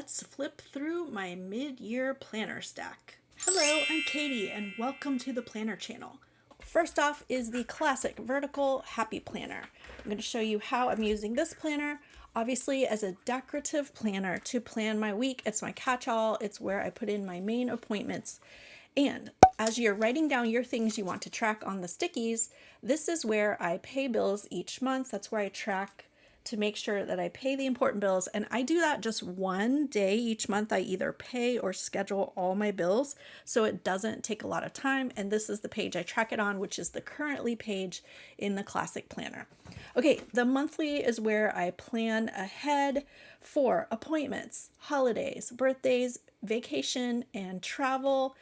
let's flip through my mid-year planner stack. Hello, I'm Katie and welcome to the Planner channel. First off is the classic vertical happy planner. I'm going to show you how I'm using this planner, obviously as a decorative planner to plan my week. It's my catch-all. It's where I put in my main appointments. And as you're writing down your things you want to track on the stickies, this is where I pay bills each month. That's where I track to make sure that I pay the important bills. And I do that just one day each month. I either pay or schedule all my bills, so it doesn't take a lot of time. And this is the page I track it on, which is the currently page in the classic planner. Okay, the monthly is where I plan ahead for appointments, holidays, birthdays, vacation, and travel.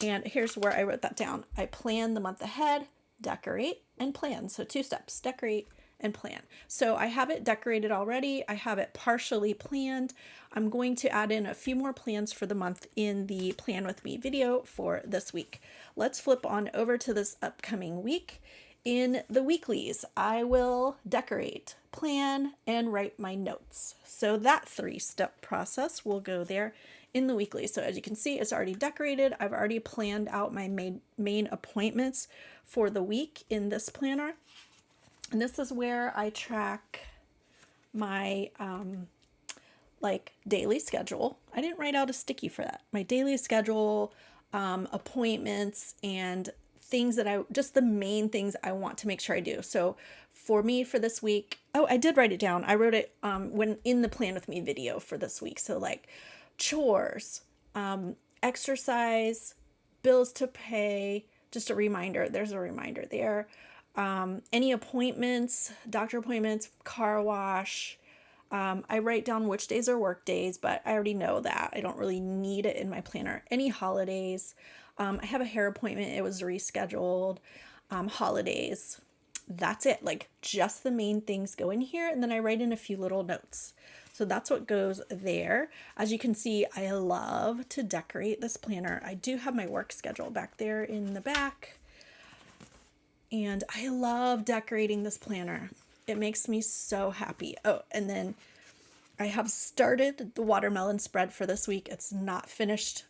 And here's where I wrote that down. I plan the month ahead, decorate, and plan. So 2 steps, decorate and plan. So I have it decorated already. I have it partially planned. I'm going to add in a few more plans for the month in the Plan With Me video for this week. Let's flip on over to this upcoming week. In the weeklies, I will decorate, plan, and write my notes. So that 3-step process will go there in the weekly. So as you can see, it's already decorated. I've already planned out my main appointments for the week in this planner. And this is where I track my daily schedule. I didn't write out a sticky for that. My daily schedule, appointments, and things that just the main things I want to make sure I do. So for me for this week, I did write it down. I wrote it when in the Plan With Me video for this week. So like chores, exercise, bills to pay, just a reminder. There's a reminder there. Any appointments, doctor appointments, car wash. I write down which days are work days, but I already know that. I don't really need it in my planner. Any holidays. I have a hair appointment. It was rescheduled. Holidays. That's it. Like just the main things go in here. And then I write in a few little notes. So that's what goes there. As you can see, I love to decorate this planner. I do have my work schedule back there in the back. And I love decorating this planner. It makes me so happy. Oh, and then I have started the watermelon spread for this week. It's not finished.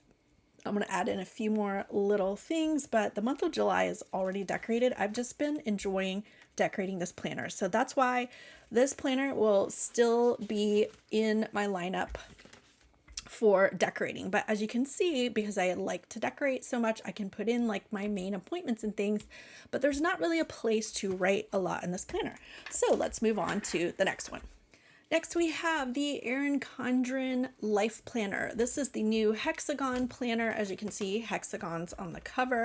I'm going to add in a few more little things, but the month of July is already decorated. I've just been enjoying decorating this planner. So that's why this planner will still be in my lineup for decorating. But as you can see, because I like to decorate so much, I can put in like my main appointments and things, but there's not really a place to write a lot in this planner. So let's move on to the next one. Next, we have the Erin Condren Life Planner. This is the new hexagon planner. As you can see, hexagons on the cover.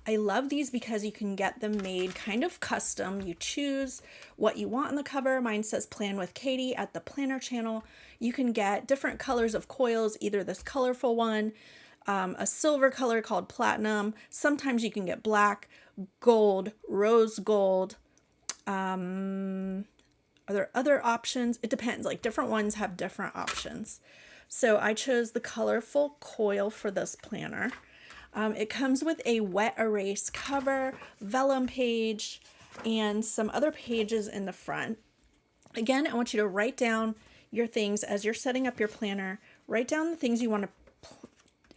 I love these because you can get them made kind of custom. You choose what you want on the cover. Mine says Plan With Katie at the Planner channel. You can get different colors of coils, either this colorful one, a silver color called platinum. Sometimes you can get black, gold, rose gold. Are there other options? It depends. Like different ones have different options. So I chose the colorful coil for this planner. It comes with a wet erase cover, vellum page, and some other pages in the front. Again, I want you to write down your things as you're setting up your planner. Write down the things you want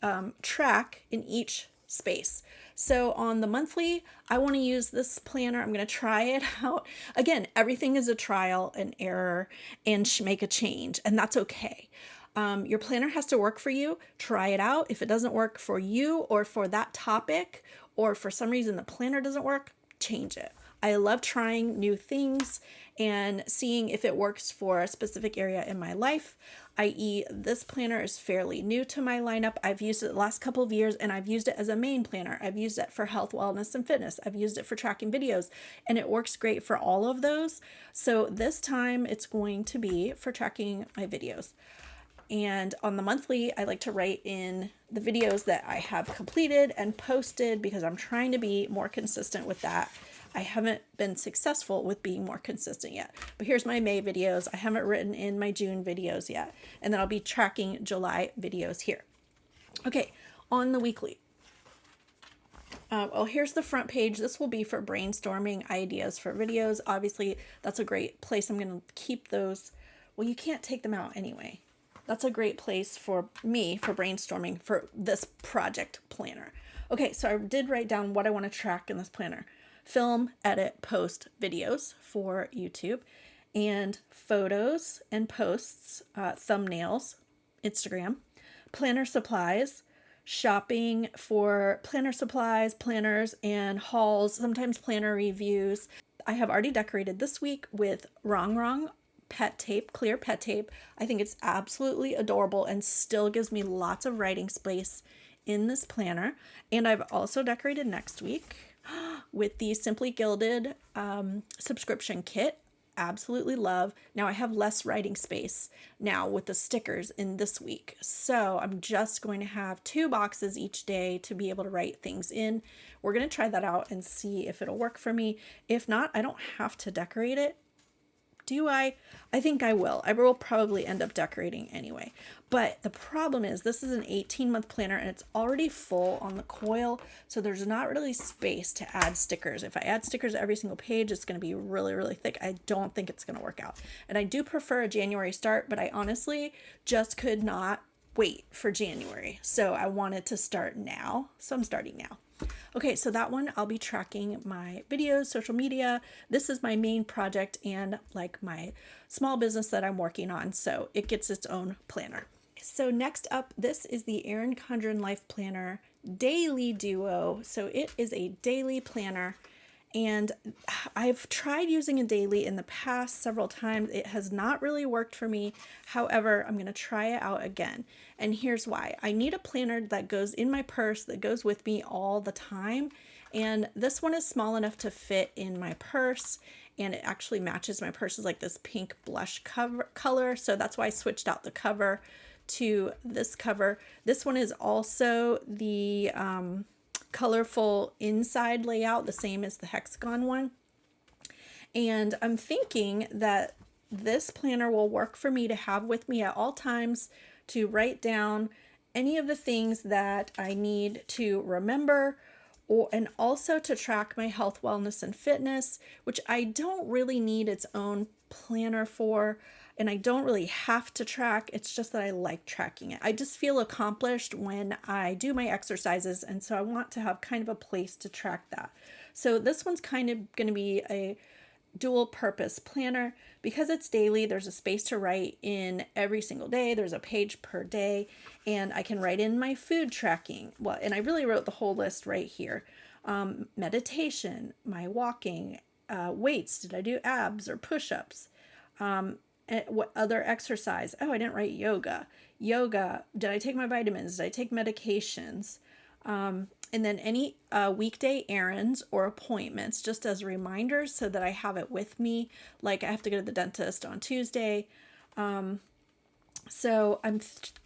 to track in each space. So on the monthly, I want to use this planner. I'm going to try it out. Again, everything is a trial and error and make a change, and that's okay. Your planner has to work for you. Try it out. If it doesn't work for you or for that topic, or for some reason the planner doesn't work, change it. I love trying new things and seeing if it works for a specific area in my life, i.e. this planner is fairly new to my lineup. I've used it the last couple of years, and I've used it as a main planner. I've used it for health, wellness, and fitness. I've used it for tracking videos, and it works great for all of those. So this time it's going to be for tracking my videos. And on the monthly, I like to write in the videos that I have completed and posted because I'm trying to be more consistent with that. I haven't been successful with being more consistent yet. But here's my May videos. I haven't written in my June videos yet. And then I'll be tracking July videos here. Okay, on the weekly. Here's the front page. This will be for brainstorming ideas for videos. Obviously, that's a great place. I'm going to keep those. Well, you can't take them out anyway. that's a great place for me for brainstorming for this project planner. Okay, so I did write down what I want to track in this planner: film, edit, post videos for YouTube, and photos and posts, thumbnails, Instagram, planner supplies, shopping for planner supplies, planners, and hauls, sometimes planner reviews. I have already decorated this week with Wrong pet tape, clear pet tape. I think it's absolutely adorable and still gives me lots of writing space in this planner. And I've also decorated next week with the Simply Gilded subscription kit. Absolutely love. Now I have less writing space now with the stickers in this week. So I'm just going to have 2 boxes each day to be able to write things in. We're going to try that out and see if it'll work for me. If not, I don't have to decorate it. Do I? I think I will. I will probably end up decorating anyway. But the problem is this is an 18-month planner and it's already full on the coil. So there's not really space to add stickers. If I add stickers every single page, it's going to be really, really thick. I don't think it's going to work out. And I do prefer a January start, but I honestly just could not wait for January. So I wanted to start now. So I'm starting now. Okay, so that one I'll be tracking my videos, social media. This is my main project and like my small business that I'm working on. So it gets its own planner. So next up, this is the Erin Condren Life Planner Daily Duo. So it is a daily planner. And I've tried using a daily in the past several times. It has not really worked for me. However, I'm going to try it out again. And here's why. I need a planner that goes in my purse, that goes with me all the time. And this one is small enough to fit in my purse. And it actually matches my purse, is like this pink blush color. So that's why I switched out the cover to this cover. This one is also the colorful inside layout, the same as the hexagon one. And I'm thinking that this planner will work for me to have with me at all times to write down any of the things that I need to remember, and also to track my health, wellness, and fitness, which I don't really need its own planner for. And I don't really have to track. It's just that I like tracking it. I just feel accomplished when I do my exercises. And so I want to have kind of a place to track that. So this one's kind of going to be a dual purpose planner. Because it's daily, there's a space to write in every single day. There's a page per day. And I can write in my food tracking. Well, and I really wrote the whole list right here. Meditation, my walking, weights. Did I do abs or push-ups? What other exercise? Oh, I didn't write yoga. Did I take my vitamins? Did I take medications? And then any weekday errands or appointments, just as reminders so that I have it with me. Like I have to go to the dentist on Tuesday. So I'm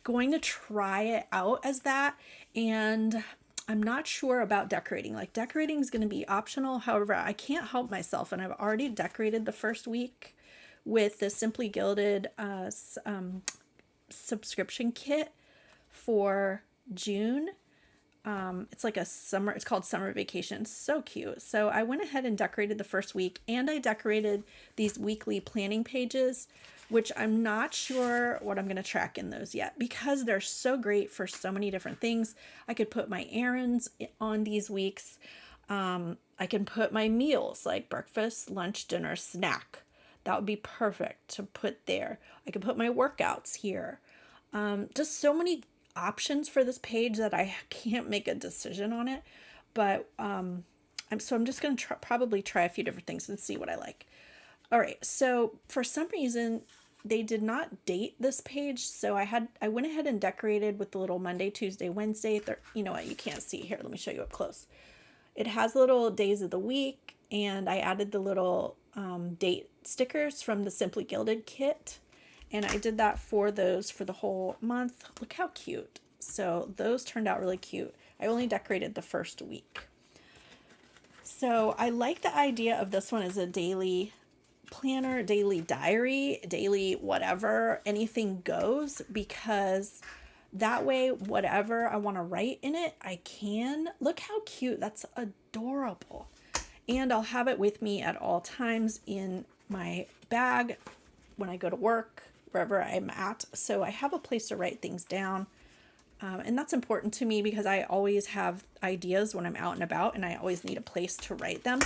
going to try it out as that. And I'm not sure about decorating. Like decorating is going to be optional. However, I can't help myself. And I've already decorated the first week with the Simply Gilded subscription kit for June. It's like it's called Summer Vacation. So cute. So I went ahead and decorated the first week, and I decorated these weekly planning pages, which I'm not sure what I'm going to track in those yet because they're so great for so many different things. I could put my errands on these weeks. I can put my meals like breakfast, lunch, dinner, snack. That would be perfect to put there. I could put my workouts here. Just so many options for this page that I can't make a decision on it. But I'm just going to probably try a few different things and see what I like. All right. So for some reason, they did not date this page. So I went ahead and decorated with the little Monday, Tuesday, Wednesday. You know what? You can't see here. Let me show you up close. It has little days of the week, and I added the little date stickers from the Simply Gilded kit, and I did that for those for the whole month. Look how cute. So those turned out really cute. I only decorated the first week. So I like the idea of this one as a daily planner, daily diary, daily whatever, anything goes, because that way, whatever I want to write in it, I can. Look how cute. That's adorable. And I'll have it with me at all times in my bag when I go to work, wherever I'm at. So I have a place to write things down. And that's important to me because I always have ideas when I'm out and about, and I always need a place to write them.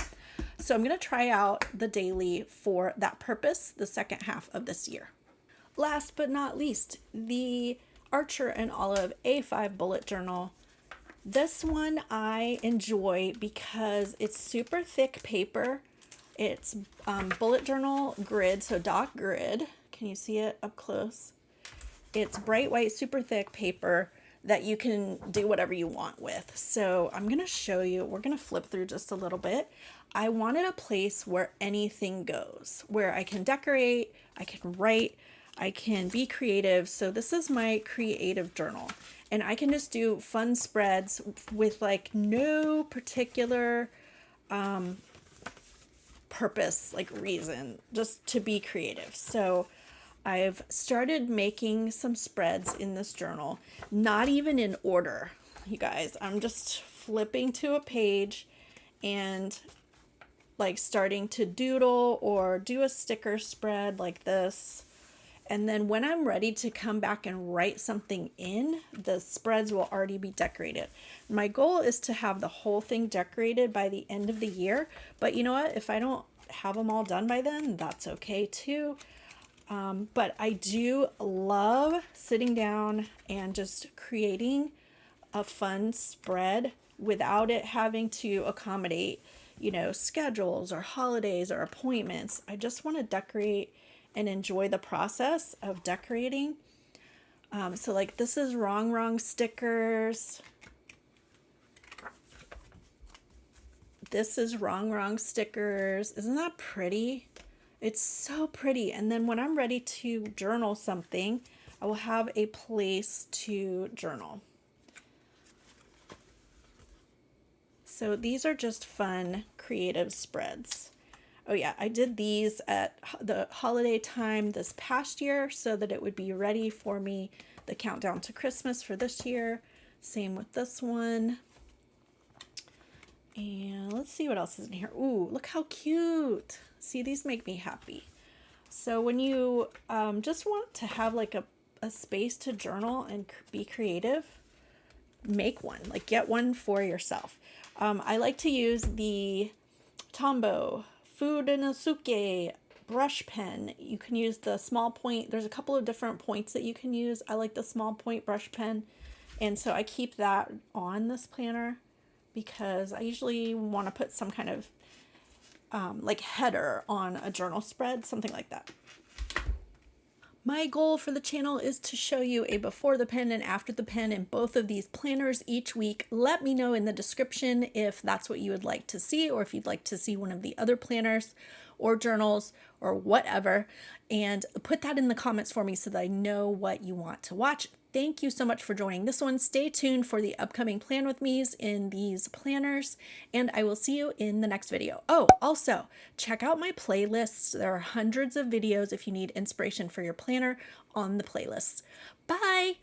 So I'm going to try out the daily for that purpose the second half of this year. Last but not least, the Archer and Olive A5 bullet journal. This one I enjoy because it's super thick paper. It's bullet journal grid, so dot grid. Can you see it up close? It's bright white, super thick paper that you can do whatever you want with. So I'm going to show you, we're going to flip through just a little bit. I wanted a place where anything goes, where I can decorate, I can write, I can be creative. So this is my creative journal, and I can just do fun spreads with like no particular purpose, like reason, just to be creative. So I've started making some spreads in this journal, not even in order, you guys. I'm just flipping to a page and like starting to doodle or do a sticker spread like this. And then when I'm ready to come back and write something in, the spreads will already be decorated. My goal is to have the whole thing decorated by the end of the year. But you know what? If I don't have them all done by then, that's okay too. But I do love sitting down and just creating a fun spread without it having to accommodate, you know, schedules or holidays or appointments. I just want to decorate and enjoy the process of decorating. So like this is wrong stickers. This is wrong stickers. Isn't that pretty? It's so pretty. And then when I'm ready to journal something, I will have a place to journal. So these are just fun, creative spreads. Oh yeah, I did these at the holiday time this past year so that it would be ready for me, the countdown to Christmas for this year. Same with this one. And let's see what else is in here. Ooh, look how cute. See, these make me happy. So when you just want to have like a space to journal and be creative, make one. Like get one for yourself. I like to use the Tombow Food Inosuke brush pen. You can use the small point. There's a couple of different points that you can use. I like the small point brush pen. And so I keep that on this planner because I usually want to put some kind of like header on a journal spread, something like that. My goal for the channel is to show you a before the pen and after the pen in both of these planners each week. Let me know in the description if that's what you would like to see, or if you'd like to see one of the other planners or journals or whatever, and put that in the comments for me so that I know what you want to watch. Thank you so much for joining this one. Stay tuned for the upcoming Plan With Me's in these planners, and I will see you in the next video. Oh, also, check out my playlists. There are hundreds of videos if you need inspiration for your planner on the playlists. Bye!